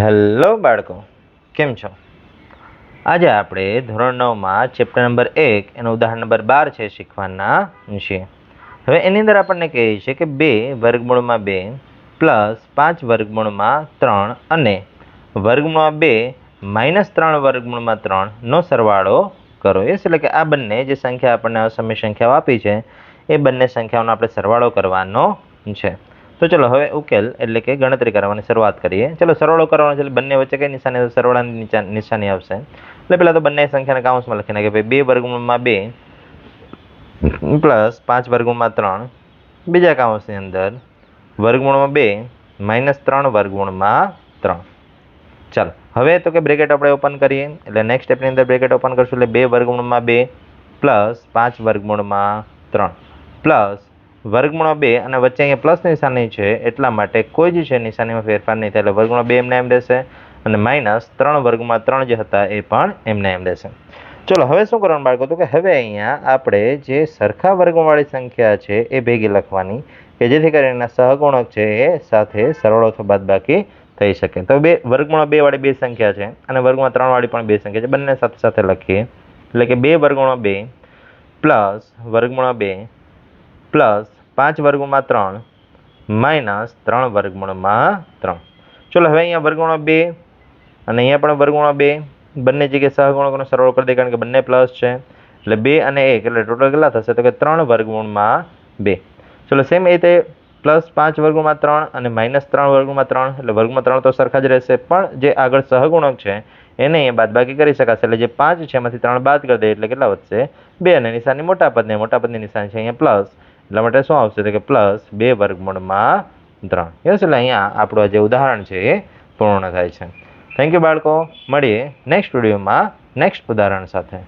Hello બાળકો, કેમ છો? આજે આપણે ધોરણ 9માં ચેપ્ટર નંબર 1 એનું ઉદાહરણ નંબર 12 છે શીખવાના છીએ. હવે એની અંદર આપણને કહે છે કે 2 વર્ગમૂળમાં 2 પ્લસ 5 વર્ગમૂળમાં 3 અને વર્ગમૂળમાં 2 માઇનસ 3 વર્ગમૂળમાં 3 નો સરવાળો કરો. એટલે કે આ બંને જે સંખ્યા આપણને અસમય સંખ્યાઓ આપી છે એ બંને સંખ્યાઓનો આપણે સરવાળો કરવાનો છે. તો ચલો હવે ઉકેલ એટલે કે ગણતરી કરવાની શરૂઆત કરીએ. ચલો સરવાળો કરવાનો છે એટલે બંને વચ્ચે કઈ નિશાની આવશે? સરવાળાની નિશાની આવશે. એટલે પહેલા તો બંને સંખ્યાને કાઉન્સમાં લખી નાખીએ. 2 વર્ગમૂળમાં 2 પ્લસ 5 વર્ગમૂળમાં 3 બીજા કાઉન્સની અંદર વર્ગમૂળમાં 2 માઇનસ 3 વર્ગમૂળમાં 3. ચાલો હવે તો કે બ્રેકેટ આપણે ઓપન કરીએ. એટલે નેક્સ્ટ સ્ટેપની અંદર બ્રેકેટ ઓપન કરશું એટલે 2 વર્ગમૂળમાં 2 પ્લસ 5 વર્ગમૂળમાં 3 પ્લસ વર્ગમૂળમાં 2 અને વચ્ચે અહીંયા પ્લસ નિશાની છે એટલા માટે કોઈ જ છે નિશાનીમાં ફેરફાર નહીં થાય. એટલે વર્ગમૂળમાં 2 એમને એમ રહેશે અને માઇનસ 3 વર્ગમૂળમાં 3 જે હતા એ પણ એમને એમ રહેશે. ચલો હવે શું કરવાનું બાળકો? તો કે હવે અહીંયા આપણે જે સરખા વર્ગવાળી સંખ્યા છે એ ભેગી લખવાની કે જેથી કરીને સહગુણક છે એ સાથે સરવાળો અથવા બાદબાકી થઈ શકે. તો વર્ગમૂળમાં 2 વાળી બે સંખ્યા છે અને વર્ગમાં 3 વાળી પણ બે સંખ્યા છે. બંને સાથે સાથે લખીએ એટલે કે 2 વર્ગમૂળમાં 2 પ્લસ વર્ગમૂળમાં 2 પ્લસ 5 વર્ગમૂળમાં 3 માઇનસ 3 વર્ગમૂળમાં 3. ચલો હવે અહીંયા વર્ગમૂળમાં 2 અને અહીંયા પણ વર્ગમૂળમાં 2 બંને જગ્યાએ સહગુણકોનો સરવાળો કરી દે કારણ કે બંને પ્લસ છે. એટલે 2 અને 1 એટલે ટોટલ કેટલા થશે? તો કે 3 વર્ગમૂળમાં 2. ચલો સેમ એ રીતે પ્લસ 5 વર્ગમૂળમાં 3 અને માઇનસ 3 વર્ગમૂળમાં 3 એટલે વર્ગમાં 3 તો સરખા જ રહેશે પણ જે આગળ સહગુણક છે એને અહીંયા બાદબાકી કરી શકાશે. એટલે જે 5 છે એમાંથી 3 બાદ કરી દે એટલે કેટલા વધશે? 2 અને નિશાની મોટા પદની નિશાની છે અહીંયા પ્લસ એટલા માટે શું આવશે? તો કે પ્લસ 2 વર્ગમૂળમાં 3. યસ, એટલે અહીંયા આપણું જે ઉદાહરણ છે એ પૂર્ણ થાય છે. થેન્ક યુ બાળકો. મળીએ નેક્સ્ટ વિડીયોમાં નેક્સ્ટ ઉદાહરણ સાથે.